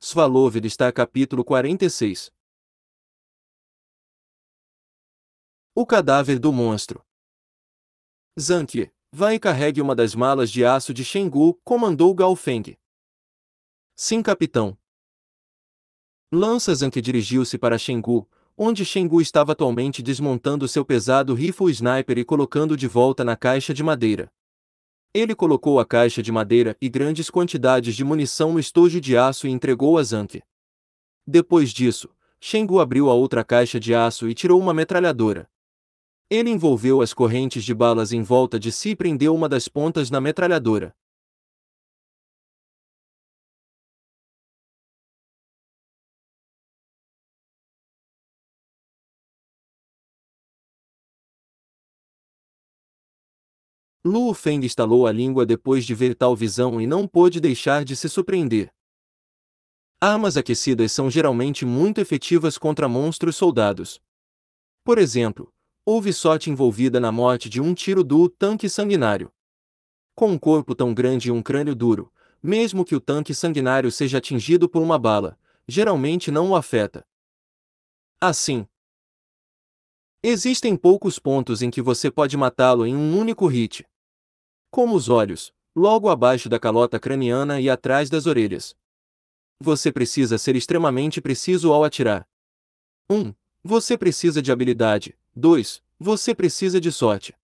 Svaloved está capítulo 46. O cadáver do monstro. Zanke, vá e carregue uma das malas de aço de Shengu, comandou Gao Feng. Sim, capitão. Lança Zanke dirigiu-se para Shengu, onde Shengu estava atualmente desmontando seu pesado rifle sniper e colocando de volta na caixa de madeira. Ele colocou a caixa de madeira e grandes quantidades de munição no estojo de aço e entregou a Zanke. Depois disso, Shengu abriu a outra caixa de aço e tirou uma metralhadora. Ele envolveu as correntes de balas em volta de si e prendeu uma das pontas na metralhadora. Luo Feng estalou a língua depois de ver tal visão e não pôde deixar de se surpreender. Armas aquecidas são geralmente muito efetivas contra monstros soldados. Por exemplo, houve sorte envolvida na morte de um tiro do tanque sanguinário. Com um corpo tão grande e um crânio duro, mesmo que o tanque sanguinário seja atingido por uma bala, geralmente não o afeta. Assim, existem poucos pontos em que você pode matá-lo em um único hit. Como os olhos, logo abaixo da calota craniana e atrás das orelhas. Você precisa ser extremamente preciso ao atirar. 1. Você precisa de habilidade. 2. Você precisa de sorte.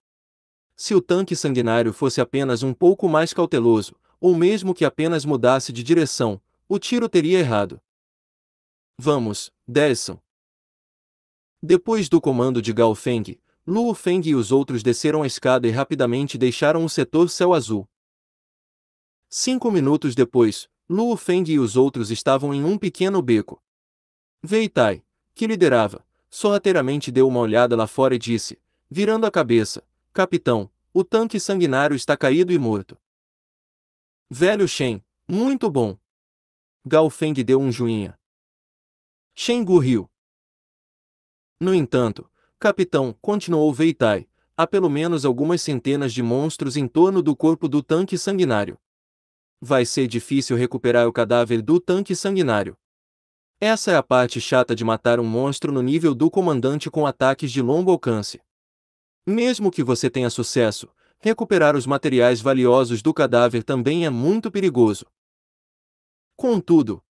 Se o tanque sanguinário fosse apenas um pouco mais cauteloso, ou mesmo que apenas mudasse de direção, o tiro teria errado. Vamos, desçam. Depois do comando de Gao Feng, Luo Feng e os outros desceram a escada e rapidamente deixaram o setor céu azul. 5 minutos depois, Luo Feng e os outros estavam em um pequeno beco. Wei Tai, que liderava, sorrateiramente deu uma olhada lá fora e disse, virando a cabeça, capitão, o tanque sanguinário está caído e morto. Velho Shen, muito bom. Gao Feng deu um joinha. Shen Gu riu. No entanto, capitão, continuou Wei Tai, há pelo menos algumas centenas de monstros em torno do corpo do tanque sanguinário. Vai ser difícil recuperar o cadáver do tanque sanguinário. Essa é a parte chata de matar um monstro no nível do comandante com ataques de longo alcance. Mesmo que você tenha sucesso, recuperar os materiais valiosos do cadáver também é muito perigoso. Contudo,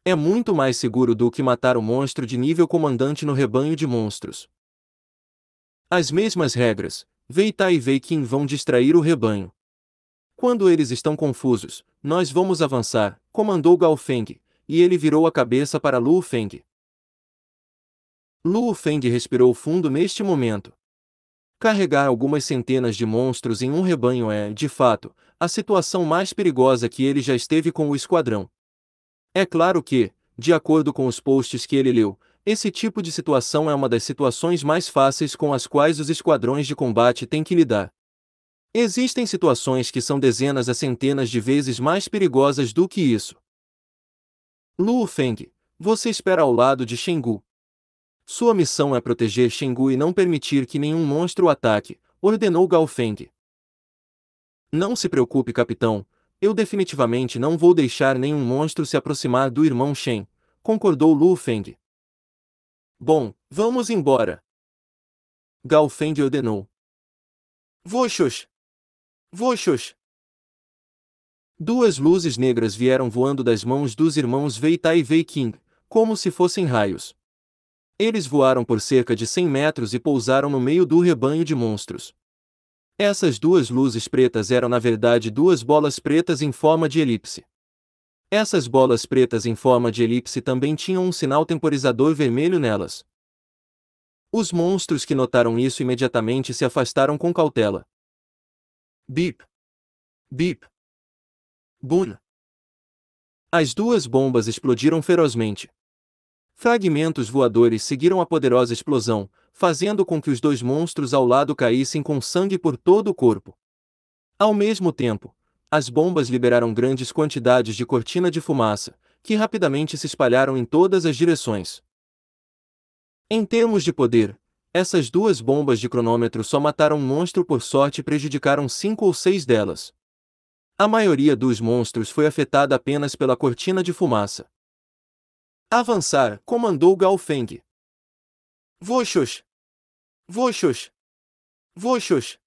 é muito mais seguro do que matar um monstro de nível comandante no rebanho de monstros. As mesmas regras, Wei Tai e Wei Qin vão distrair o rebanho. Quando eles estão confusos, nós vamos avançar, comandou Gao Feng, e ele virou a cabeça para Luo Feng. Luo Feng respirou fundo neste momento. Carregar algumas centenas de monstros em um rebanho é, de fato, a situação mais perigosa que ele já esteve com o esquadrão. É claro que, de acordo com os posts que ele leu, esse tipo de situação é uma das situações mais fáceis com as quais os esquadrões de combate têm que lidar. Existem situações que são dezenas a centenas de vezes mais perigosas do que isso. Luo Feng, você espera ao lado de Shengu. Sua missão é proteger Shengu e não permitir que nenhum monstro o ataque, ordenou Gao Feng. Não se preocupe, capitão. Eu definitivamente não vou deixar nenhum monstro se aproximar do irmão Shen, concordou Luo Feng. Bom, vamos embora. Gao Feng ordenou. Voxos! Voxos! Duas luzes negras vieram voando das mãos dos irmãos Wei Tai e Wei Qin, como se fossem raios. Eles voaram por cerca de 100 metros e pousaram no meio do rebanho de monstros. Essas duas luzes pretas eram na verdade duas bolas pretas em forma de elipse. Essas bolas pretas em forma de elipse também tinham um sinal temporizador vermelho nelas. Os monstros que notaram isso imediatamente se afastaram com cautela. Bip! Bip! Bum! As duas bombas explodiram ferozmente. Fragmentos voadores seguiram a poderosa explosão, fazendo com que os dois monstros ao lado caíssem com sangue por todo o corpo. Ao mesmo tempo, as bombas liberaram grandes quantidades de cortina de fumaça, que rapidamente se espalharam em todas as direções. Em termos de poder, essas duas bombas de cronômetro só mataram um monstro por sorte e prejudicaram 5 ou 6 delas. A maioria dos monstros foi afetada apenas pela cortina de fumaça. Avançar, comandou Gao Feng. Voxos! Voxos! Voxos!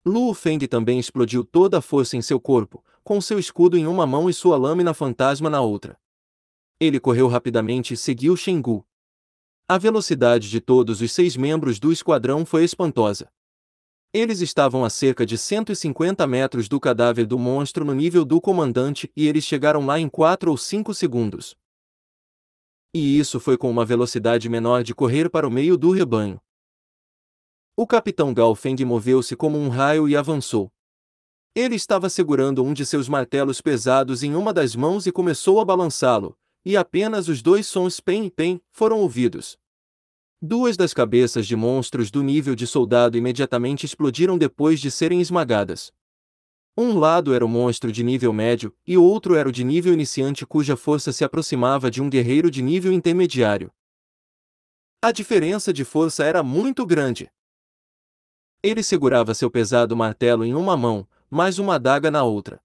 Luo Feng também explodiu toda a força em seu corpo, com seu escudo em uma mão e sua lâmina fantasma na outra. Ele correu rapidamente e seguiu Shengu. A velocidade de todos os 6 membros do esquadrão foi espantosa. Eles estavam a cerca de 150 metros do cadáver do monstro no nível do comandante e eles chegaram lá em 4 ou 5 segundos. E isso foi com uma velocidade menor de correr para o meio do rebanho. O capitão Gao Feng moveu-se como um raio e avançou. Ele estava segurando um de seus martelos pesados em uma das mãos e começou a balançá-lo, e apenas os 2 sons pen e pen foram ouvidos. 2 das cabeças de monstros do nível de soldado imediatamente explodiram depois de serem esmagadas. Um lado era o monstro de nível médio e o outro era o de nível iniciante cuja força se aproximava de um guerreiro de nível intermediário. A diferença de força era muito grande. Ele segurava seu pesado martelo em uma mão, mas uma adaga na outra.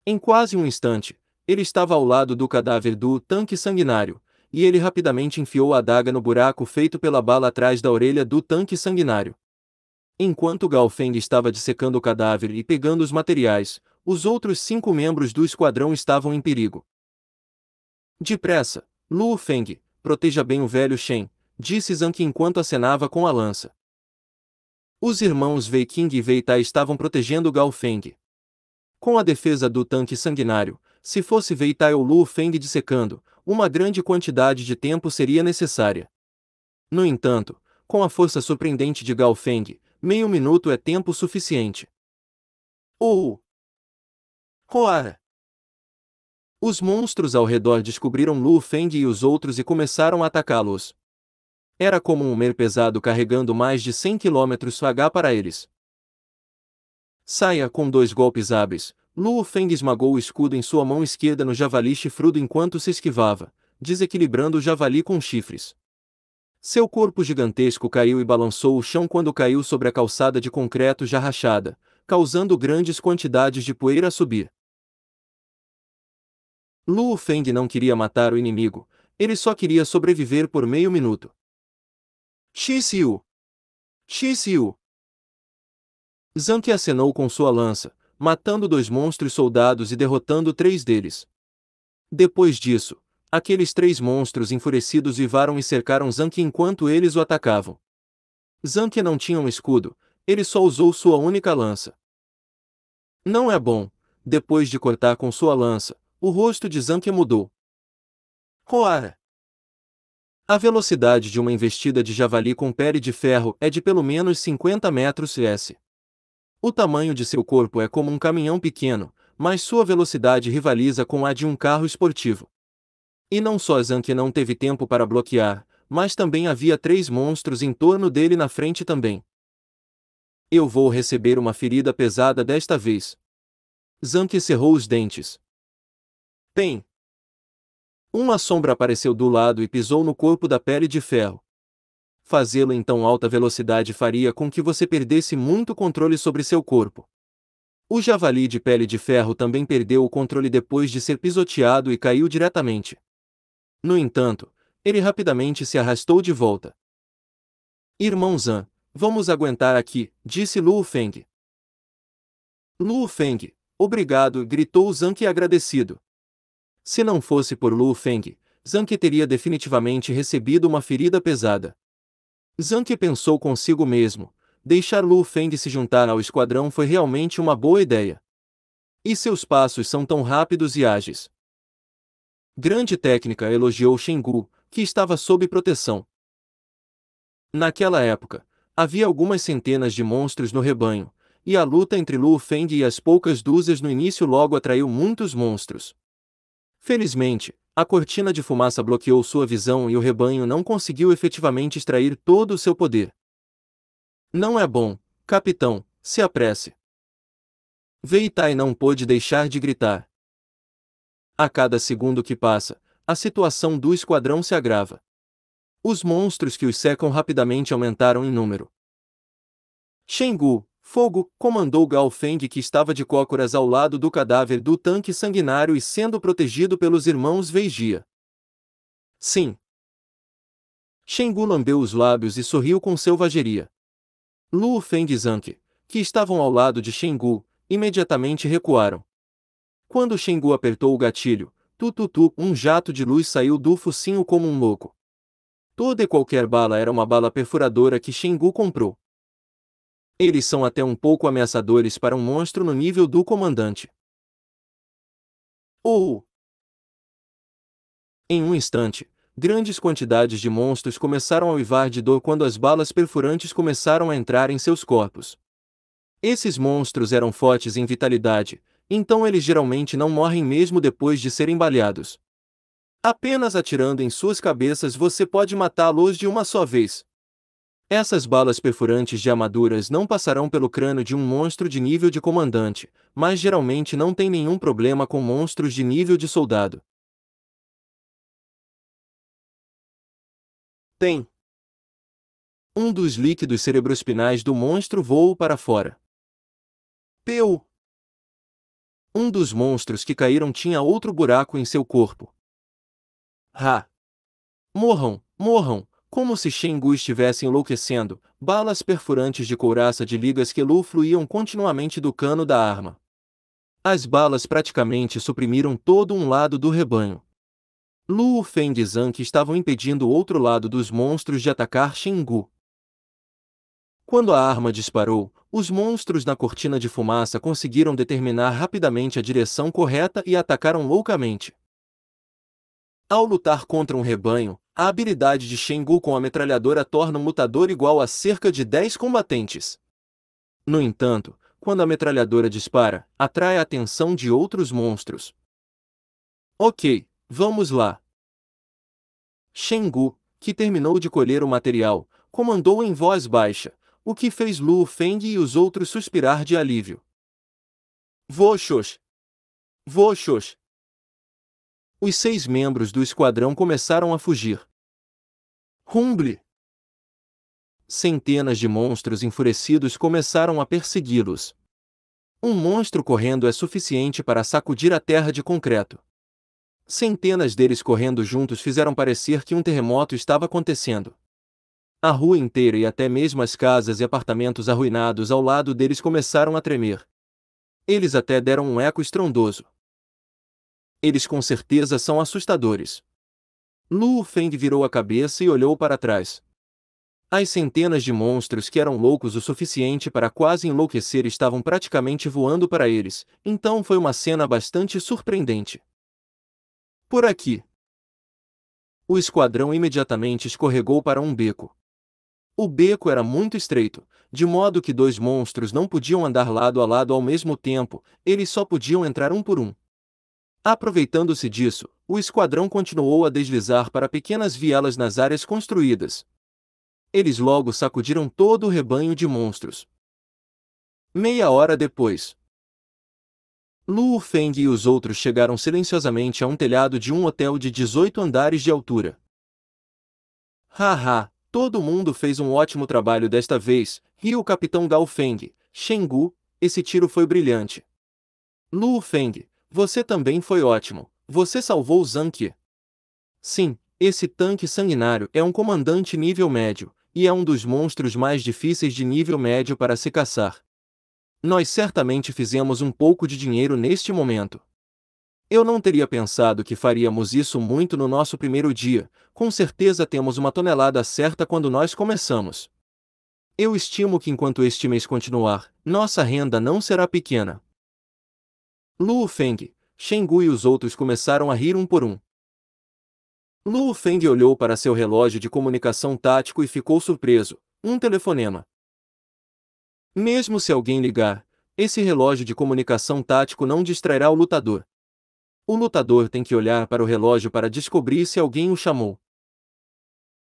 Em quase um instante, ele estava ao lado do cadáver do tanque sanguinário, e ele rapidamente enfiou a adaga no buraco feito pela bala atrás da orelha do tanque sanguinário. Enquanto Gao Feng estava dissecando o cadáver e pegando os materiais, os outros 5 membros do esquadrão estavam em perigo. Depressa, Luo Feng, proteja bem o velho Shen, disse Zhang enquanto acenava com a lança. Os irmãos Wei Qing e Wei Tai estavam protegendo Gao Feng. Com a defesa do tanque sanguinário, se fosse Wei Tai ou Luo Feng dissecando, uma grande quantidade de tempo seria necessária. No entanto, com a força surpreendente de Gao Feng, meio minuto é tempo suficiente. Roara! Os monstros ao redor descobriram Luo Feng e os outros e começaram a atacá-los. Era como um mer pesado carregando mais de 100 km/h para eles. Saia com 2 golpes hábeis. Luo Feng esmagou o escudo em sua mão esquerda no javali chifrudo enquanto se esquivava, desequilibrando o javali com chifres. Seu corpo gigantesco caiu e balançou o chão quando caiu sobre a calçada de concreto já rachada, causando grandes quantidades de poeira a subir. Luo Feng não queria matar o inimigo, ele só queria sobreviver por meio minuto. Xixiu! Xixiu! Zhang acenou com sua lança, matando 2 monstros soldados e derrotando 3 deles. Depois disso, aqueles 3 monstros enfurecidos vivaram e cercaram Zhang enquanto eles o atacavam. Zhang não tinha um escudo, ele só usou sua única lança. Não é bom, depois de cortar com sua lança, o rosto de Zhang mudou. Roara! A velocidade de uma investida de javali com pele de ferro é de pelo menos 50 metros/s. O tamanho de seu corpo é como um caminhão pequeno, mas sua velocidade rivaliza com a de um carro esportivo. E não só Zhang não teve tempo para bloquear, mas também havia 3 monstros em torno dele na frente também. Eu vou receber uma ferida pesada desta vez. Zhang cerrou os dentes. Pen! Uma sombra apareceu do lado e pisou no corpo da pele de ferro. Fazê-lo em tão alta velocidade faria com que você perdesse muito controle sobre seu corpo. O javali de pele de ferro também perdeu o controle depois de ser pisoteado e caiu diretamente. No entanto, ele rapidamente se arrastou de volta. Irmão Zhan, vamos aguentar aqui, disse Luo Feng. Luo Feng, obrigado, gritou Zhang agradecido. Se não fosse por Luo Feng, Zhang teria definitivamente recebido uma ferida pesada. Zhang pensou consigo mesmo, deixar Luo Feng se juntar ao esquadrão foi realmente uma boa ideia. E seus passos são tão rápidos e ágeis. Grande técnica, elogiou Shengu, que estava sob proteção. Naquela época, havia algumas centenas de monstros no rebanho, e a luta entre Luo Feng e as poucas dúzias no início logo atraiu muitos monstros. Felizmente, a cortina de fumaça bloqueou sua visão e o rebanho não conseguiu efetivamente extrair todo o seu poder. Não é bom, capitão, se apresse. Wei Tai não pôde deixar de gritar. A cada segundo que passa, a situação do esquadrão se agrava. Os monstros que os cercam rapidamente aumentaram em número. Shengu, Fogo! Comandou Gao Feng, que estava de cócoras ao lado do cadáver do tanque sanguinário e sendo protegido pelos irmãos Weijia. Sim. Shen Gu lambeu os lábios e sorriu com selvageria. Luo Feng e Zhang, que estavam ao lado de Shen Gu, imediatamente recuaram. Quando Shen Gu apertou o gatilho, um jato de luz saiu do focinho como um louco. Toda e qualquer bala era uma bala perfuradora que Shen Gu comprou. Eles são até um pouco ameaçadores para um monstro no nível do comandante. Ou... Em um instante, grandes quantidades de monstros começaram a uivar de dor quando as balas perfurantes começaram a entrar em seus corpos. Esses monstros eram fortes em vitalidade, então eles geralmente não morrem mesmo depois de serem baleados. Apenas atirando em suas cabeças você pode matá-los de uma só vez. Essas balas perfurantes de armaduras não passarão pelo crânio de um monstro de nível de comandante, mas geralmente não tem nenhum problema com monstros de nível de soldado. Tem. Um dos líquidos cerebroespinais do monstro voou para fora. Peu! Um dos monstros que caíram tinha outro buraco em seu corpo. Ha! Morram, morram! Como se Shen Gu estivesse enlouquecendo, balas perfurantes de couraça de ligas Kelu fluíam continuamente do cano da arma. As balas praticamente suprimiram todo um lado do rebanho. Luo Feng e Zhang estavam impedindo o outro lado dos monstros de atacar Shen Gu. Quando a arma disparou, os monstros na cortina de fumaça conseguiram determinar rapidamente a direção correta e atacaram loucamente. Ao lutar contra um rebanho, a habilidade de Shen Gu com a metralhadora torna um lutador igual a cerca de 10 combatentes. No entanto, quando a metralhadora dispara, atrai a atenção de outros monstros. Ok, vamos lá. Shen Gu, que terminou de colher o material, comandou em voz baixa, o que fez Luo Feng e os outros suspirar de alívio. Voxos! Voxos! Os 6 membros do esquadrão começaram a fugir. Rumble! Centenas de monstros enfurecidos começaram a persegui-los. Um monstro correndo é suficiente para sacudir a terra de concreto. Centenas deles correndo juntos fizeram parecer que um terremoto estava acontecendo. A rua inteira e até mesmo as casas e apartamentos arruinados ao lado deles começaram a tremer. Eles até deram um eco estrondoso. Eles com certeza são assustadores. Luo Feng virou a cabeça e olhou para trás. As centenas de monstros que eram loucos o suficiente para quase enlouquecer estavam praticamente voando para eles, então foi uma cena bastante surpreendente. Por aqui. O esquadrão imediatamente escorregou para um beco. O beco era muito estreito, de modo que 2 monstros não podiam andar lado a lado ao mesmo tempo, eles só podiam entrar um por um. Aproveitando-se disso, o esquadrão continuou a deslizar para pequenas vielas nas áreas construídas. Eles logo sacudiram todo o rebanho de monstros. Meia hora depois, Luo Feng e os outros chegaram silenciosamente a um telhado de um hotel de 18 andares de altura. Haha, todo mundo fez um ótimo trabalho desta vez, riu o capitão Gao Feng. Shen Gu, esse tiro foi brilhante. Luo Feng, você também foi ótimo, você salvou Zhang. Sim, esse tanque sanguinário é um comandante nível médio, e é um dos monstros mais difíceis de nível médio para se caçar. Nós certamente fizemos um pouco de dinheiro neste momento. Eu não teria pensado que faríamos isso muito no nosso primeiro dia, com certeza temos uma tonelada certa quando nós começamos. Eu estimo que enquanto este mês continuar, nossa renda não será pequena. Luo Feng, Shen Gu e os outros começaram a rir um por um. Luo Feng olhou para seu relógio de comunicação tático e ficou surpreso. Um telefonema. Mesmo se alguém ligar, esse relógio de comunicação tático não distrairá o lutador. O lutador tem que olhar para o relógio para descobrir se alguém o chamou.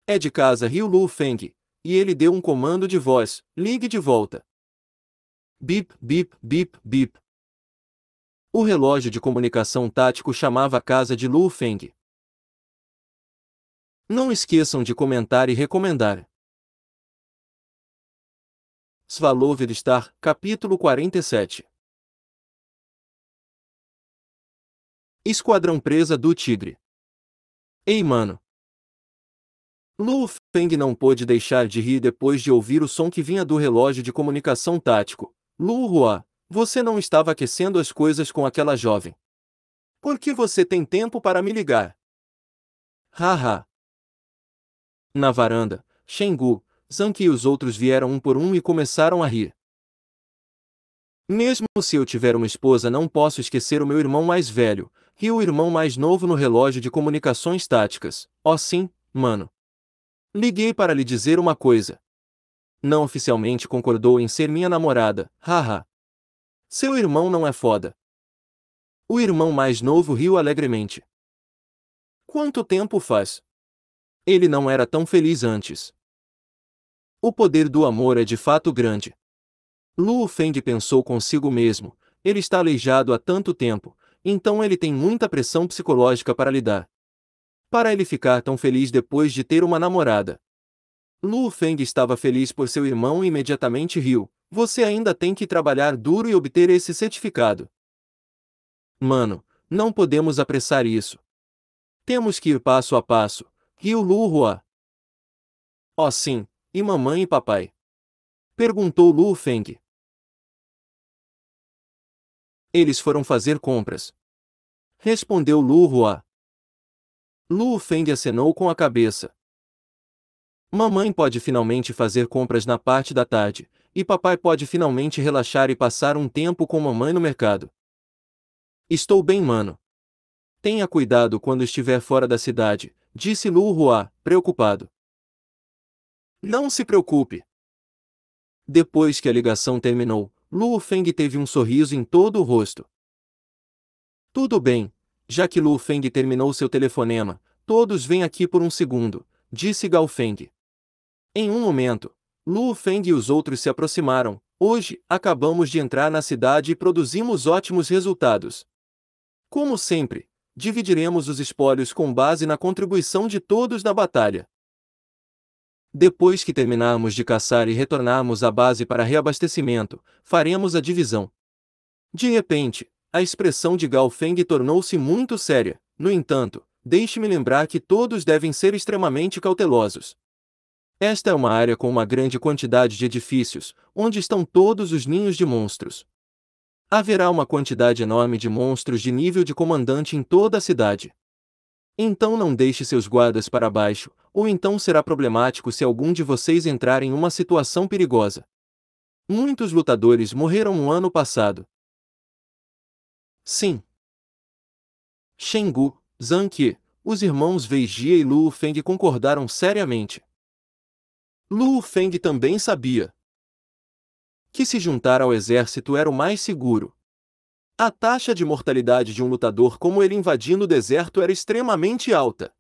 É de casa, riu Luo Feng, e ele deu um comando de voz: ligue de volta. Bip, bip, bip, bip. O relógio de comunicação tático chamava a casa de Luo Feng. Não esqueçam de comentar e recomendar. Svalovedstar, capítulo 47. Esquadrão Presa do Tigre. Ei, mano! Lu Feng não pôde deixar de rir depois de ouvir o som que vinha do relógio de comunicação tático. Lu Hua, você não estava aquecendo as coisas com aquela jovem. Por que você tem tempo para me ligar? Haha. Na varanda, Shengu, Zhang e os outros vieram um por um e começaram a rir. Mesmo se eu tiver uma esposa, não posso esquecer o meu irmão mais velho, e o irmão mais novo no relógio de comunicações táticas. Oh sim, mano. Liguei para lhe dizer uma coisa. Não oficialmente concordou em ser minha namorada, haha. Seu irmão não é foda. O irmão mais novo riu alegremente. Quanto tempo faz? Ele não era tão feliz antes. O poder do amor é de fato grande. Lu Feng pensou consigo mesmo, ele está aleijado há tanto tempo, então ele tem muita pressão psicológica para lidar. Para ele ficar tão feliz depois de ter uma namorada. Lu Feng estava feliz por seu irmão e imediatamente riu. Você ainda tem que trabalhar duro e obter esse certificado. Mano, não podemos apressar isso. Temos que ir passo a passo, riu Lu Hua. Oh sim, e mamãe e papai? Perguntou Lu Feng. Eles foram fazer compras. Respondeu Lu Hua. Lu Feng acenou com a cabeça. Mamãe pode finalmente fazer compras na parte da tarde, e papai pode finalmente relaxar e passar um tempo com mamãe no mercado. Estou bem, mano. Tenha cuidado quando estiver fora da cidade, disse Lu Hua, preocupado. Não se preocupe. Depois que a ligação terminou, Lu Feng teve um sorriso em todo o rosto. Tudo bem, já que Lu Feng terminou seu telefonema, todos vêm aqui por um segundo, disse Gao Feng. Em um momento, Lu Feng e os outros se aproximaram. Hoje, acabamos de entrar na cidade e produzimos ótimos resultados. Como sempre, dividiremos os espólios com base na contribuição de todos na batalha. Depois que terminarmos de caçar e retornarmos à base para reabastecimento, faremos a divisão. De repente, a expressão de Gao Feng tornou-se muito séria. No entanto, deixe-me lembrar que todos devem ser extremamente cautelosos. Esta é uma área com uma grande quantidade de edifícios, onde estão todos os ninhos de monstros. Haverá uma quantidade enorme de monstros de nível de comandante em toda a cidade. Então não deixe seus guardas para baixo, ou então será problemático se algum de vocês entrar em uma situação perigosa. Muitos lutadores morreram no ano passado. Sim. Shengu, Zhang Qi, os irmãos Wei Jie e Lu Feng concordaram seriamente. Lu Feng também sabia que se juntar ao exército era o mais seguro. A taxa de mortalidade de um lutador como ele invadindo o deserto era extremamente alta.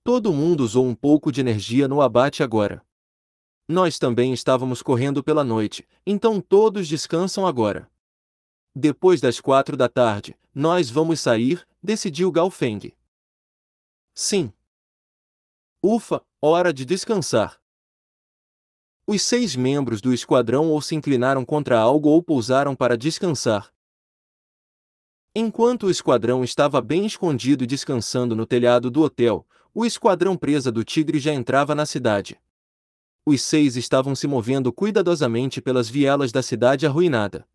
Todo mundo usou um pouco de energia no abate agora. Nós também estávamos correndo pela noite, então todos descansam agora. Depois das 4 da tarde, nós vamos sair, decidiu Gao Feng. Sim. Ufa, hora de descansar. Os 6 membros do esquadrão ou se inclinaram contra algo ou pousaram para descansar. Enquanto o esquadrão estava bem escondido e descansando no telhado do hotel, o esquadrão presa do Tigre já entrava na cidade. Os 6 estavam se movendo cuidadosamente pelas vielas da cidade arruinada.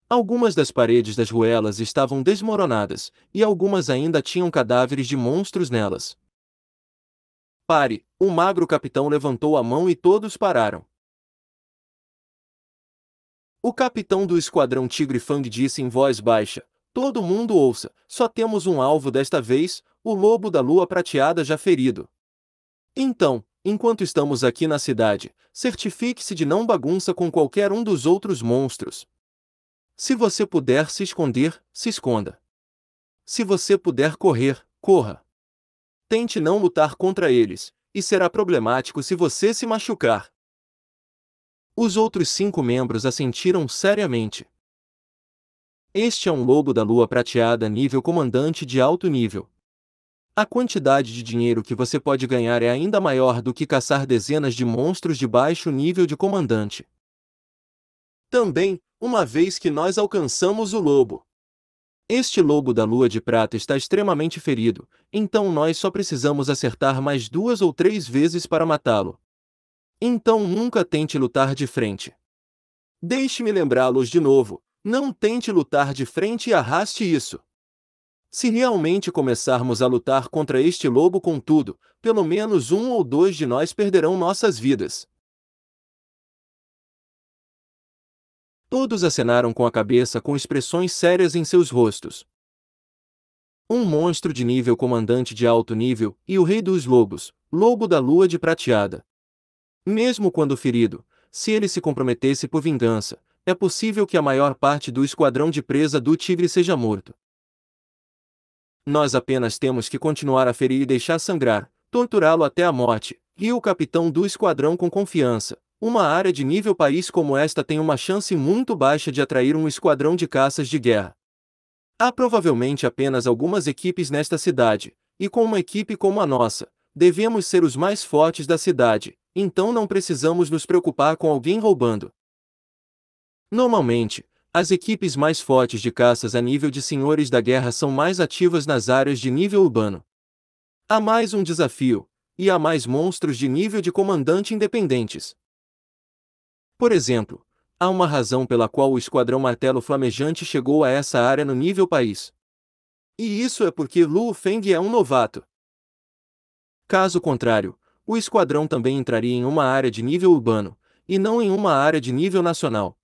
Algumas das paredes das ruelas estavam desmoronadas, e algumas ainda tinham cadáveres de monstros nelas. Pare! O magro capitão levantou a mão e todos pararam. O capitão do esquadrão Tigre Fang disse em voz baixa: todo mundo ouça, só temos um alvo desta vez, o lobo da lua prateada já ferido. Então, enquanto estamos aqui na cidade, certifique-se de não bagunça com qualquer um dos outros monstros. Se você puder se esconder, se esconda. Se você puder correr, corra. Tente não lutar contra eles, e será problemático se você se machucar. Os outros 5 membros assentiram seriamente. Este é um lobo da lua prateada nível comandante de alto nível. A quantidade de dinheiro que você pode ganhar é ainda maior do que caçar dezenas de monstros de baixo nível de comandante. Também, uma vez que nós alcançamos o lobo. Este lobo da lua de prata está extremamente ferido, então nós só precisamos acertar mais 2 ou 3 vezes para matá-lo. Então nunca tente lutar de frente. Deixe-me lembrá-los de novo, não tente lutar de frente e arraste isso. Se realmente começarmos a lutar contra este lobo com tudo, pelo menos 1 ou 2 de nós perderão nossas vidas. Todos acenaram com a cabeça com expressões sérias em seus rostos. Um monstro de nível comandante de alto nível, e o rei dos lobos, lobo da lua de prateada. Mesmo quando ferido, se ele se comprometesse por vingança, é possível que a maior parte do esquadrão de presa do tigre seja morto. Nós apenas temos que continuar a ferir e deixar sangrar, torturá-lo até a morte, e o capitão do esquadrão com confiança. Uma área de nível país como esta tem uma chance muito baixa de atrair um esquadrão de caças de guerra. Há provavelmente apenas algumas equipes nesta cidade, e com uma equipe como a nossa, devemos ser os mais fortes da cidade, então não precisamos nos preocupar com alguém roubando. Normalmente, as equipes mais fortes de caças a nível de senhores da guerra são mais ativas nas áreas de nível urbano. Há mais um desafio, e há mais monstros de nível de comandante independentes. Por exemplo, há uma razão pela qual o Esquadrão Martelo Flamejante chegou a essa área no nível país. E isso é porque Lu Feng é um novato. Caso contrário, o esquadrão também entraria em uma área de nível urbano, e não em uma área de nível nacional.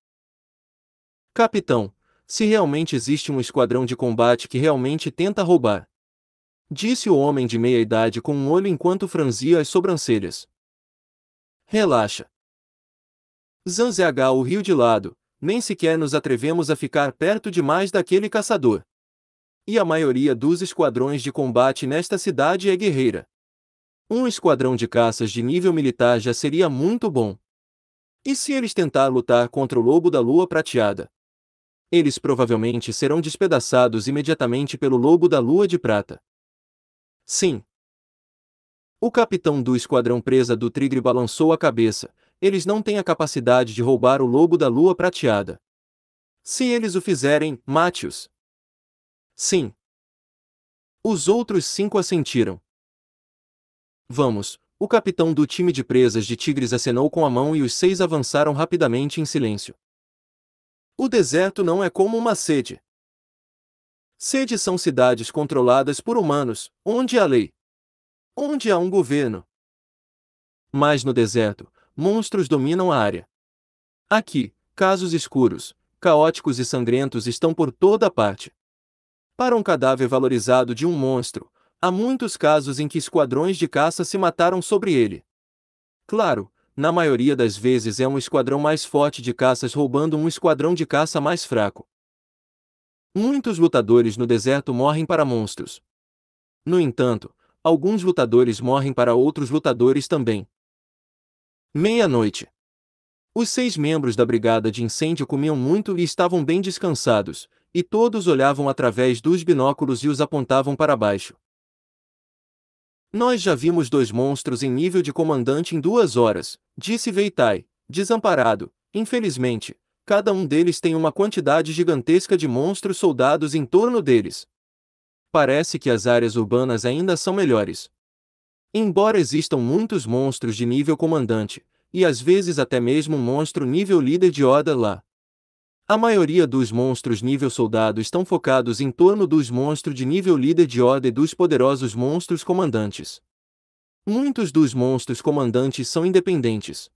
Capitão, se realmente existe um esquadrão de combate que realmente tenta roubar, disse o homem de meia idade com um olho enquanto franzia as sobrancelhas. Relaxa. Zanzh o riu de lado, nem sequer nos atrevemos a ficar perto demais daquele caçador. E a maioria dos esquadrões de combate nesta cidade é guerreira. Um esquadrão de caças de nível militar já seria muito bom. E se eles tentar lutar contra o lobo da lua prateada? Eles provavelmente serão despedaçados imediatamente pelo lobo da lua de prata. Sim. O capitão do esquadrão presa do tigre balançou a cabeça. Eles não têm a capacidade de roubar o lobo da lua prateada. Se eles o fizerem, mate-os. Sim. Os outros 5 assentiram. Vamos, o capitão do time de presas de tigres acenou com a mão e os 6 avançaram rapidamente em silêncio. O deserto não é como uma sede. Sedes são cidades controladas por humanos, onde há lei. Onde há um governo. Mas no deserto, monstros dominam a área. Aqui, casos escuros, caóticos e sangrentos estão por toda parte. Para um cadáver valorizado de um monstro, há muitos casos em que esquadrões de caça se mataram sobre ele. Claro, na maioria das vezes é um esquadrão mais forte de caças roubando um esquadrão de caça mais fraco. Muitos lutadores no deserto morrem para monstros. No entanto, alguns lutadores morrem para outros lutadores também. Meia-noite. Os 6 membros da brigada de incêndio comiam muito e estavam bem descansados, e todos olhavam através dos binóculos e os apontavam para baixo. Nós já vimos 2 monstros em nível de comandante em 2 horas, disse Veitai, desamparado. Infelizmente, cada um deles tem uma quantidade gigantesca de monstros soldados em torno deles. Parece que as áreas urbanas ainda são melhores. Embora existam muitos monstros de nível comandante, e às vezes até mesmo um monstro nível líder de horda lá. A maioria dos monstros nível soldado estão focados em torno dos monstros de nível líder de horda e dos poderosos monstros comandantes. Muitos dos monstros comandantes são independentes.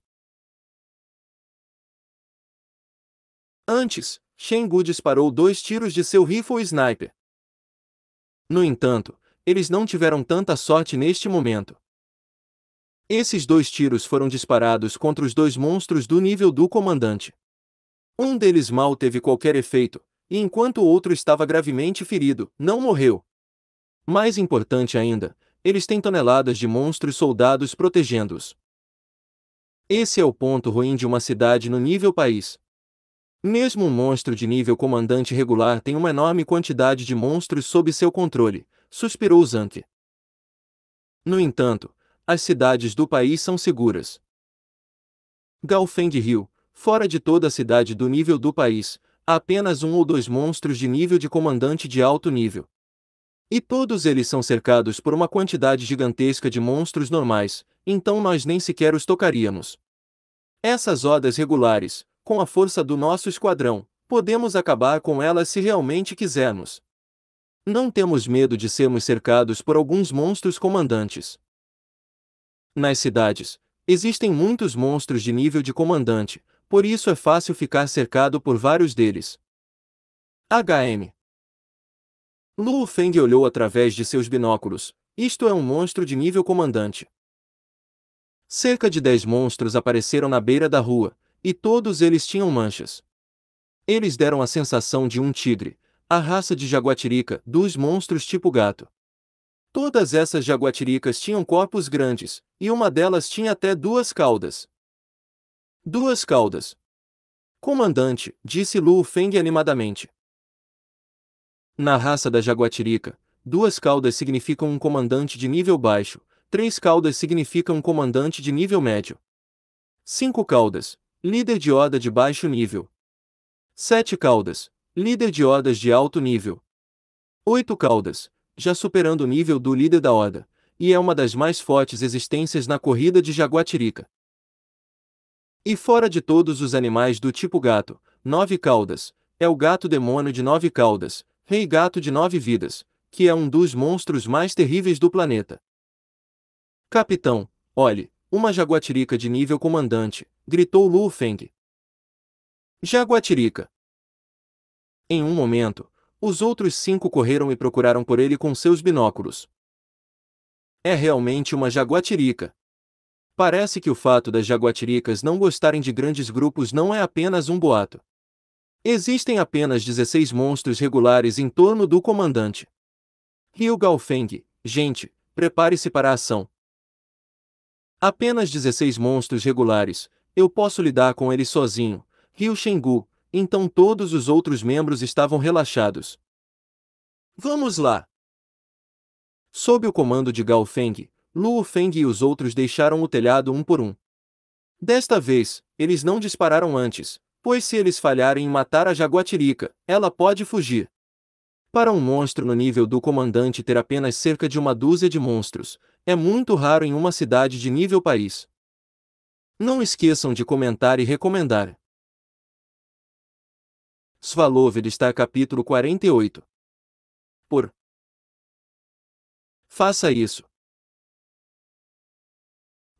Antes, Shengu disparou 2 tiros de seu rifle sniper. No entanto, eles não tiveram tanta sorte neste momento. Esses 2 tiros foram disparados contra os 2 monstros do nível do comandante. Um deles mal teve qualquer efeito, e enquanto o outro estava gravemente ferido, não morreu. Mais importante ainda, eles têm toneladas de monstros soldados protegendo-os. Esse é o ponto ruim de uma cidade no nível país. Mesmo um monstro de nível comandante regular tem uma enorme quantidade de monstros sob seu controle, suspirou Zanke. No entanto, as cidades do país são seguras. Galfeng Hill, fora de toda a cidade do nível do país, há apenas um ou dois monstros de nível de comandante de alto nível. E todos eles são cercados por uma quantidade gigantesca de monstros normais, então nós nem sequer os tocaríamos. Essas hordas regulares, com a força do nosso esquadrão, podemos acabar com elas se realmente quisermos. Não temos medo de sermos cercados por alguns monstros comandantes. Nas cidades, existem muitos monstros de nível de comandante, por isso é fácil ficar cercado por vários deles. HM Luo Feng olhou através de seus binóculos. Isto é um monstro de nível comandante. Cerca de 10 monstros apareceram na beira da rua, e todos eles tinham manchas. Eles deram a sensação de um tigre, a raça de jaguatirica, dos monstros tipo gato. Todas essas jaguatiricas tinham corpos grandes, e uma delas tinha até 2 caudas. 2 caudas. Comandante, disse Luo Feng animadamente. Na raça da jaguatirica, 2 caudas significam um comandante de nível baixo, 3 caudas significam um comandante de nível médio. 5 caudas, líder de horda de baixo nível. 7 caudas, líder de hordas de alto nível. 8 caudas, já superando o nível do líder da horda, e é uma das mais fortes existências na corrida de jaguatirica. E fora de todos os animais do tipo gato, 9 caudas, é o gato demônio de 9 caudas, rei gato de 9 vidas, que é um dos monstros mais terríveis do planeta. Capitão, olhe, uma jaguatirica de nível comandante, gritou Luo Feng. Jaguatirica. Em um momento, os outros 5 correram e procuraram por ele com seus binóculos. É realmente uma jaguatirica. Parece que o fato das jaguatiricas não gostarem de grandes grupos não é apenas um boato. Existem apenas 16 monstros regulares em torno do comandante. Ryu Gaofeng, gente, prepare-se para a ação. Apenas 16 monstros regulares, eu posso lidar com eles sozinho, Ryu Shengu, então todos os outros membros estavam relaxados. Vamos lá! Sob o comando de Gao Feng, Luo Feng e os outros deixaram o telhado um por um. Desta vez, eles não dispararam antes, pois se eles falharem em matar a jaguatirica, ela pode fugir. Para um monstro no nível do comandante ter apenas cerca de uma dúzia de monstros, é muito raro em uma cidade de nível país. Não esqueçam de comentar e recomendar. Svaloved está capítulo 48. Faça isso.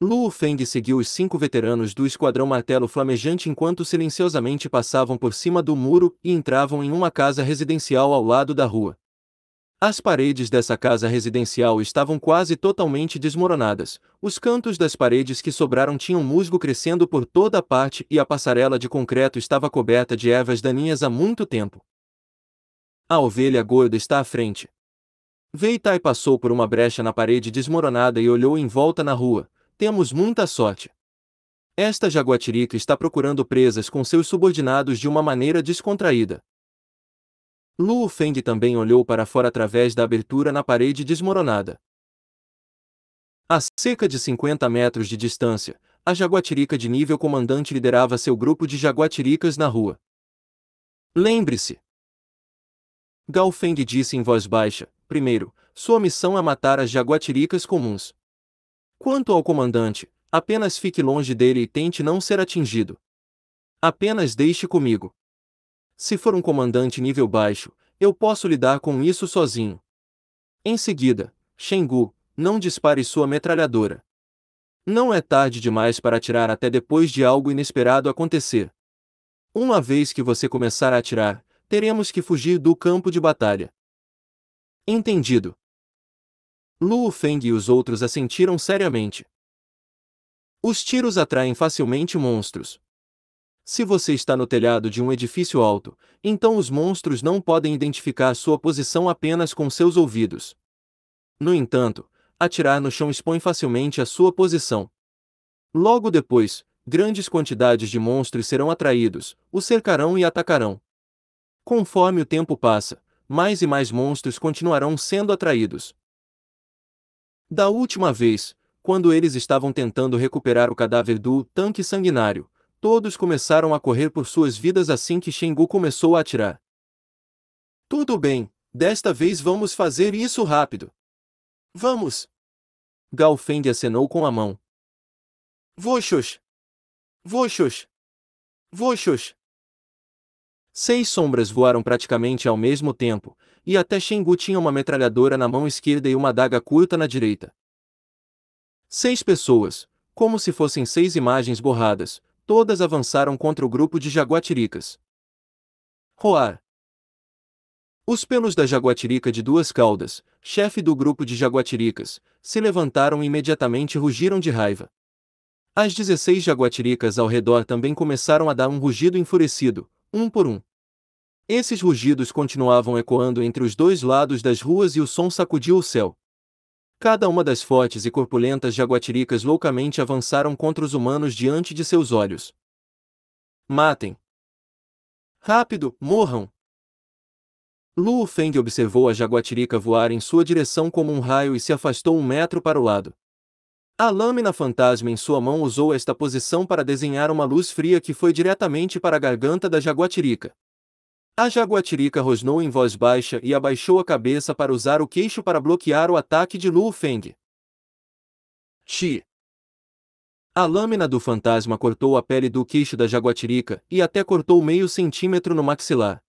Luo Feng seguiu os 5 veteranos do Esquadrão Martelo Flamejante enquanto silenciosamente passavam por cima do muro e entravam em uma casa residencial ao lado da rua. As paredes dessa casa residencial estavam quase totalmente desmoronadas, os cantos das paredes que sobraram tinham musgo crescendo por toda a parte e a passarela de concreto estava coberta de ervas daninhas há muito tempo. A ovelha gorda está à frente. Veitai passou por uma brecha na parede desmoronada e olhou em volta na rua. Temos muita sorte. Esta jaguatirica está procurando presas com seus subordinados de uma maneira descontraída. Luo Feng também olhou para fora através da abertura na parede desmoronada. A cerca de 50 metros de distância, a jaguatirica de nível comandante liderava seu grupo de jaguatiricas na rua. Lembre-se! Gao Feng disse em voz baixa, primeiro, sua missão é matar as jaguatiricas comuns. Quanto ao comandante, apenas fique longe dele e tente não ser atingido. Apenas deixe comigo. Se for um comandante nível baixo, eu posso lidar com isso sozinho. Em seguida, Shengu, não dispare sua metralhadora. Não é tarde demais para atirar até depois de algo inesperado acontecer. Uma vez que você começar a atirar, teremos que fugir do campo de batalha. Entendido. Luo Feng e os outros assentiram seriamente. Os tiros atraem facilmente monstros. Se você está no telhado de um edifício alto, então os monstros não podem identificar sua posição apenas com seus ouvidos. No entanto, atirar no chão expõe facilmente a sua posição. Logo depois, grandes quantidades de monstros serão atraídos, o cercarão e atacarão. Conforme o tempo passa, mais e mais monstros continuarão sendo atraídos. Da última vez, quando eles estavam tentando recuperar o cadáver do tanque sanguinário, todos começaram a correr por suas vidas assim que Shengu começou a atirar. Tudo bem, desta vez vamos fazer isso rápido. Vamos! Gao Feng acenou com a mão. Voxos! Voxos! Voxos! 6 sombras voaram praticamente ao mesmo tempo, e até Shengu tinha uma metralhadora na mão esquerda e uma adaga curta na direita. 6 pessoas, como se fossem 6 imagens borradas, todas avançaram contra o grupo de jaguatiricas. Roar! Os pelos da jaguatirica de 2 caudas, chefe do grupo de jaguatiricas, se levantaram e imediatamente rugiram de raiva. As 16 jaguatiricas ao redor também começaram a dar um rugido enfurecido, um por um. Esses rugidos continuavam ecoando entre os 2 lados das ruas e o som sacudiu o céu. Cada uma das fortes e corpulentas jaguatiricas loucamente avançaram contra os humanos diante de seus olhos. Matem! Rápido, morram! Luo Feng observou a jaguatirica voar em sua direção como um raio e se afastou 1 metro para o lado. A lâmina fantasma em sua mão usou esta posição para desenhar uma luz fria que foi diretamente para a garganta da jaguatirica. A jaguatirica rosnou em voz baixa e abaixou a cabeça para usar o queixo para bloquear o ataque de Luo Feng. Xi! A lâmina do fantasma cortou a pele do queixo da jaguatirica e até cortou meio centímetro no maxilar.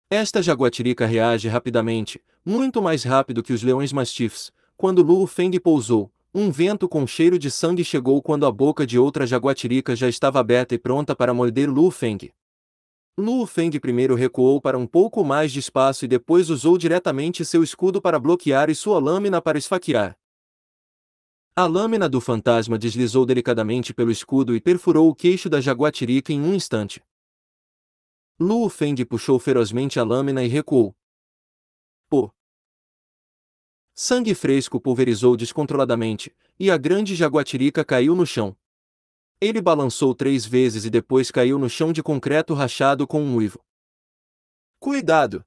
Esta jaguatirica reage rapidamente, muito mais rápido que os leões mastifs. Quando Luo Feng pousou, um vento com cheiro de sangue chegou quando a boca de outra jaguatirica já estava aberta e pronta para morder Luo Feng. Luo Feng primeiro recuou para um pouco mais de espaço e depois usou diretamente seu escudo para bloquear e sua lâmina para esfaquear. A lâmina do fantasma deslizou delicadamente pelo escudo e perfurou o queixo da jaguatirica em um instante. Luo Feng puxou ferozmente a lâmina e recuou. Pô! Sangue fresco pulverizou descontroladamente, e a grande jaguatirica caiu no chão. Ele balançou 3 vezes e depois caiu no chão de concreto rachado com um uivo. Cuidado!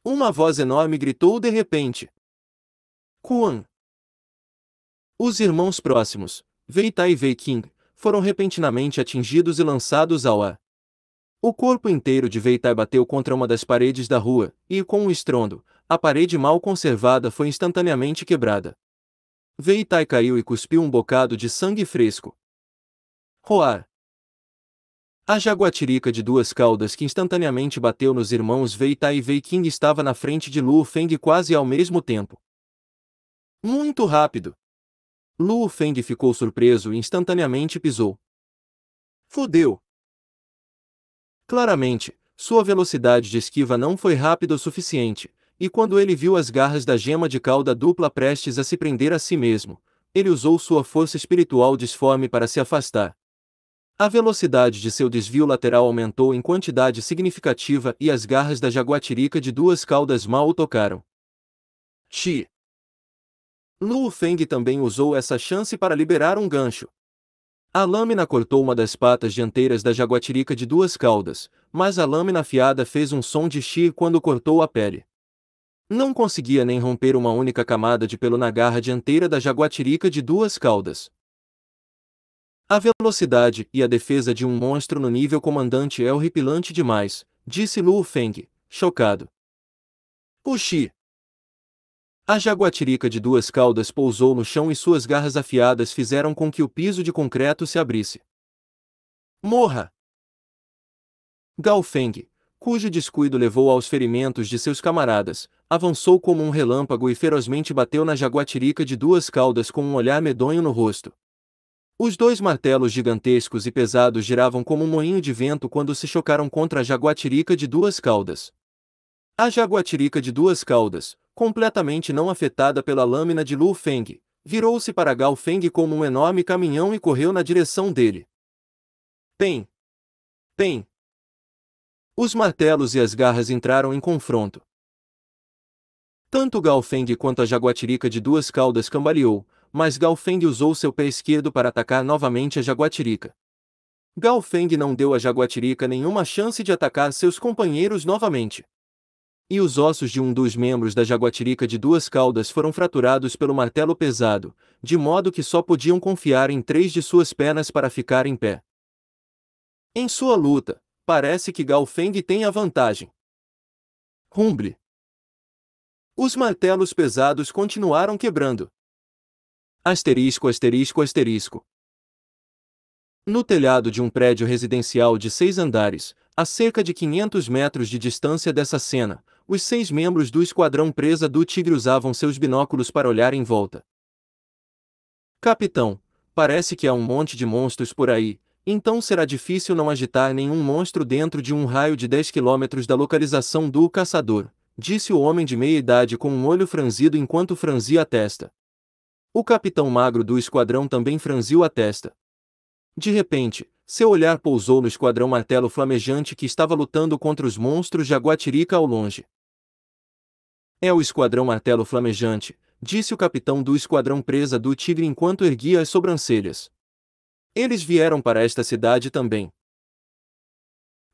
Uma voz enorme gritou de repente. Quan! Os irmãos próximos, Wei Tai e Wei Qing, foram repentinamente atingidos e lançados ao ar. O corpo inteiro de Wei Tai bateu contra uma das paredes da rua, e, com um estrondo, a parede mal conservada foi instantaneamente quebrada. Wei Tai caiu e cuspiu um bocado de sangue fresco. Roar! A jaguatirica de 2 caudas que instantaneamente bateu nos irmãos Wei Tai e Wei Qing estava na frente de Luo Feng quase ao mesmo tempo. Muito rápido! Luo Feng ficou surpreso e instantaneamente pisou. Fudeu! Claramente, sua velocidade de esquiva não foi rápida o suficiente, e quando ele viu as garras da gema de cauda dupla prestes a se prender a si mesmo, ele usou sua força espiritual disforme para se afastar. A velocidade de seu desvio lateral aumentou em quantidade significativa e as garras da jaguatirica de 2 caudas mal o tocaram. Xi! Luo Feng também usou essa chance para liberar um gancho. A lâmina cortou uma das patas dianteiras da jaguatirica de 2 caudas, mas a lâmina afiada fez um som de chi quando cortou a pele. Não conseguia nem romper uma única camada de pelo na garra dianteira da jaguatirica de 2 caudas. A velocidade e a defesa de um monstro no nível comandante é horripilante demais, disse Luo Feng, chocado. Puxi! A jaguatirica de 2 caudas pousou no chão e suas garras afiadas fizeram com que o piso de concreto se abrisse. Morra! Gao Feng, cujo descuido levou aos ferimentos de seus camaradas, avançou como um relâmpago e ferozmente bateu na jaguatirica de 2 caudas com um olhar medonho no rosto. Os 2 martelos gigantescos e pesados giravam como um moinho de vento quando se chocaram contra a jaguatirica de 2 caudas. A jaguatirica de 2 caudas, completamente não afetada pela lâmina de Luo Feng, virou-se para Gao Feng como um enorme caminhão e correu na direção dele. Pem! Pem! Os martelos e as garras entraram em confronto. Tanto Gao Feng quanto a jaguatirica de 2 caudas cambaleou, mas Gao Feng usou seu pé esquerdo para atacar novamente a jaguatirica. Gao Feng não deu à jaguatirica nenhuma chance de atacar seus companheiros novamente. E os ossos de um dos membros da jaguatirica de duas caudas foram fraturados pelo martelo pesado, de modo que só podiam confiar em 3 de suas pernas para ficar em pé. Em sua luta, parece que Gao Feng tem a vantagem. Rumble. Os martelos pesados continuaram quebrando. Asterisco, asterisco, asterisco. No telhado de um prédio residencial de 6 andares, a cerca de 500 metros de distância dessa cena, os 6 membros do esquadrão presa do Tigre usavam seus binóculos para olhar em volta. Capitão, parece que há um monte de monstros por aí, então será difícil não agitar nenhum monstro dentro de um raio de 10 quilômetros da localização do caçador, disse o homem de meia idade com um olho franzido enquanto franzia a testa. O capitão magro do esquadrão também franziu a testa. De repente, seu olhar pousou no esquadrão martelo flamejante que estava lutando contra os monstros jaguatirica ao longe. É o esquadrão martelo flamejante, disse o capitão do esquadrão presa do Tigre enquanto erguia as sobrancelhas. Eles vieram para esta cidade também.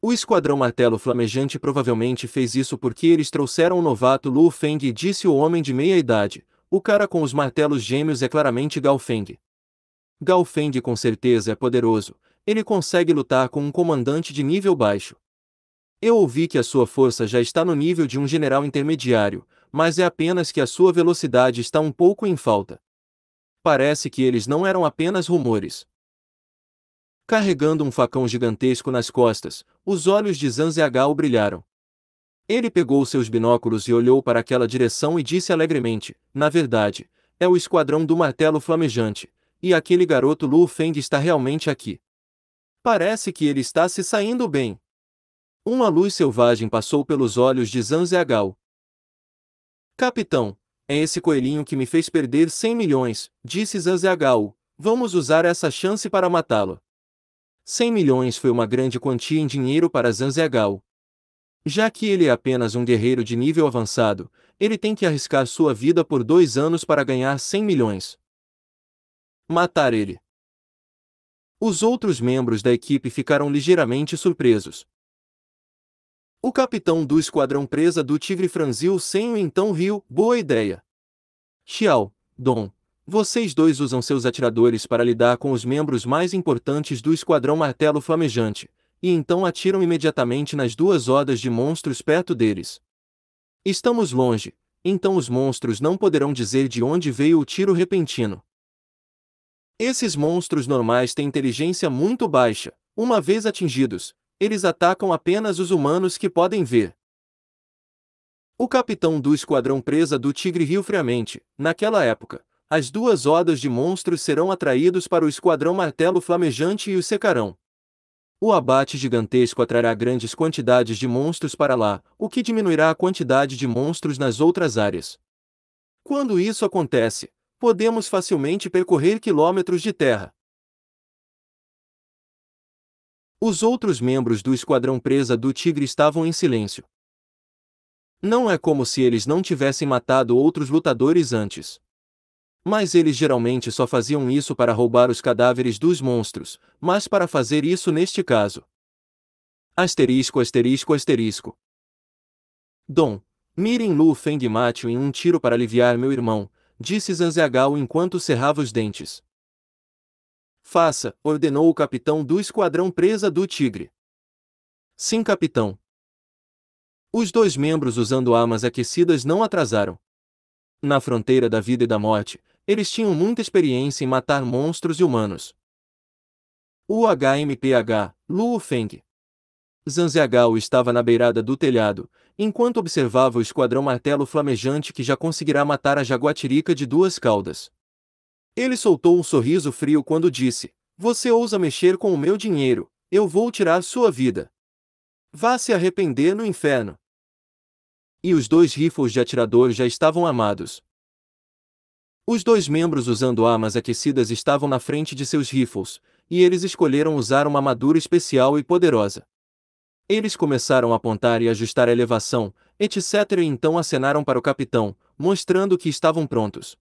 O esquadrão martelo flamejante provavelmente fez isso porque eles trouxeram o novato Lu Feng, disse o homem de meia idade. O cara com os martelos gêmeos é claramente Gao Feng. Gao Feng com certeza é poderoso, ele consegue lutar com um comandante de nível baixo. Eu ouvi que a sua força já está no nível de um general intermediário, mas é apenas que a sua velocidade está um pouco em falta. Parece que eles não eram apenas rumores. Carregando um facão gigantesco nas costas, os olhos de Zhang Ziagao brilharam. Ele pegou seus binóculos e olhou para aquela direção e disse alegremente, na verdade, é o esquadrão do martelo flamejante, e aquele garoto Lu Feng está realmente aqui. Parece que ele está se saindo bem. Uma luz selvagem passou pelos olhos de Zhang Ziagao. Capitão, é esse coelhinho que me fez perder 100 milhões, disse Zhang Ziagao. Vamos usar essa chance para matá-lo. 100 milhões foi uma grande quantia em dinheiro para Zhang Ziagao. Já que ele é apenas um guerreiro de nível avançado, ele tem que arriscar sua vida por 2 anos para ganhar 100 milhões. Matar ele. Os outros membros da equipe ficaram ligeiramente surpresos. O capitão do esquadrão presa do Tigre franziu o senho e então riu. Boa ideia. Xiao, Dong, vocês dois usam seus atiradores para lidar com os membros mais importantes do esquadrão martelo flamejante, e então atiram imediatamente nas 2 hordas de monstros perto deles. Estamos longe, então os monstros não poderão dizer de onde veio o tiro repentino. Esses monstros normais têm inteligência muito baixa. Uma vez atingidos, eles atacam apenas os humanos que podem ver. O capitão do esquadrão presa do Tigre riu friamente. Naquela época, as 2 hordas de monstros serão atraídos para o esquadrão martelo flamejante e os secarão. O abate gigantesco atrará grandes quantidades de monstros para lá, o que diminuirá a quantidade de monstros nas outras áreas. Quando isso acontece, podemos facilmente percorrer quilômetros de terra. Os outros membros do esquadrão presa do Tigre estavam em silêncio. Não é como se eles não tivessem matado outros lutadores antes. Mas eles geralmente só faziam isso para roubar os cadáveres dos monstros, mas para fazer isso neste caso. Asterisco, asterisco, asterisco. Dom, mirem Lu Feng e mate-o em um tiro para aliviar meu irmão, disse Zhang Ziagao enquanto cerrava os dentes. Faça, ordenou o capitão do esquadrão presa do Tigre. Sim, capitão. Os 2 membros usando armas aquecidas não atrasaram. Na fronteira da vida e da morte, eles tinham muita experiência em matar monstros e humanos. O HMPH, Lu Feng. Zhang Ziagao estava na beirada do telhado, enquanto observava o esquadrão martelo flamejante que já conseguirá matar a jaguatirica de 2 caudas. Ele soltou um sorriso frio quando disse, você ousa mexer com o meu dinheiro, eu vou tirar sua vida. Vá se arrepender no inferno. E os 2 rifles de atirador já estavam armados. Os 2 membros usando armas aquecidas estavam na frente de seus rifles, e eles escolheram usar uma armadura especial e poderosa. Eles começaram a apontar e ajustar a elevação, etc. e então acenaram para o capitão, mostrando que estavam prontos.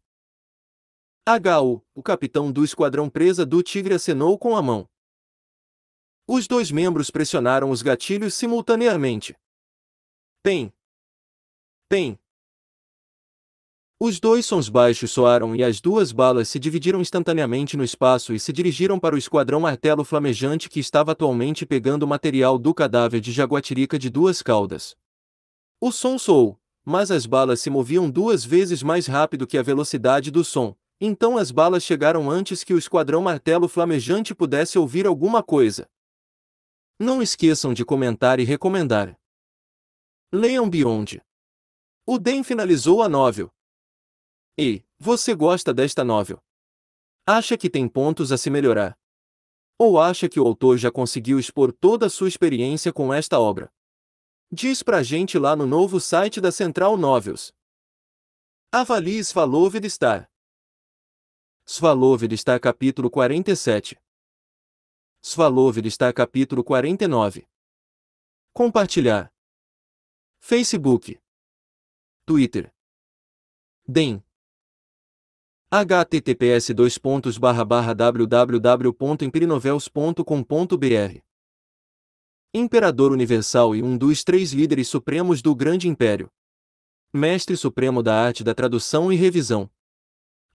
HU, o capitão do esquadrão presa do Tigre acenou com a mão. Os 2 membros pressionaram os gatilhos simultaneamente. PEM. Tem. Os dois sons baixos soaram e as duas balas se dividiram instantaneamente no espaço e se dirigiram para o esquadrão martelo flamejante que estava atualmente pegando o material do cadáver de Jaguatirica de Duas Caudas. O som soou, mas as balas se moviam 2 vezes mais rápido que a velocidade do som, então as balas chegaram antes que o esquadrão martelo flamejante pudesse ouvir alguma coisa. Não esqueçam de comentar e recomendar. Leiam Beyond. O Den finalizou a novel. E, você gosta desta novel? Acha que tem pontos a se melhorar? Ou acha que o autor já conseguiu expor toda a sua experiência com esta obra? Diz pra gente lá no novo site da Central Novels. Avalie Svalovid Star. Svalovid Star capítulo 47. Svalovid Star capítulo 49. Compartilhar. Facebook. Twitter. DEM. https://www.imperinovels.com.br Imperador Universal e um dos 3 líderes supremos do Grande Império. Mestre Supremo da Arte da Tradução e Revisão.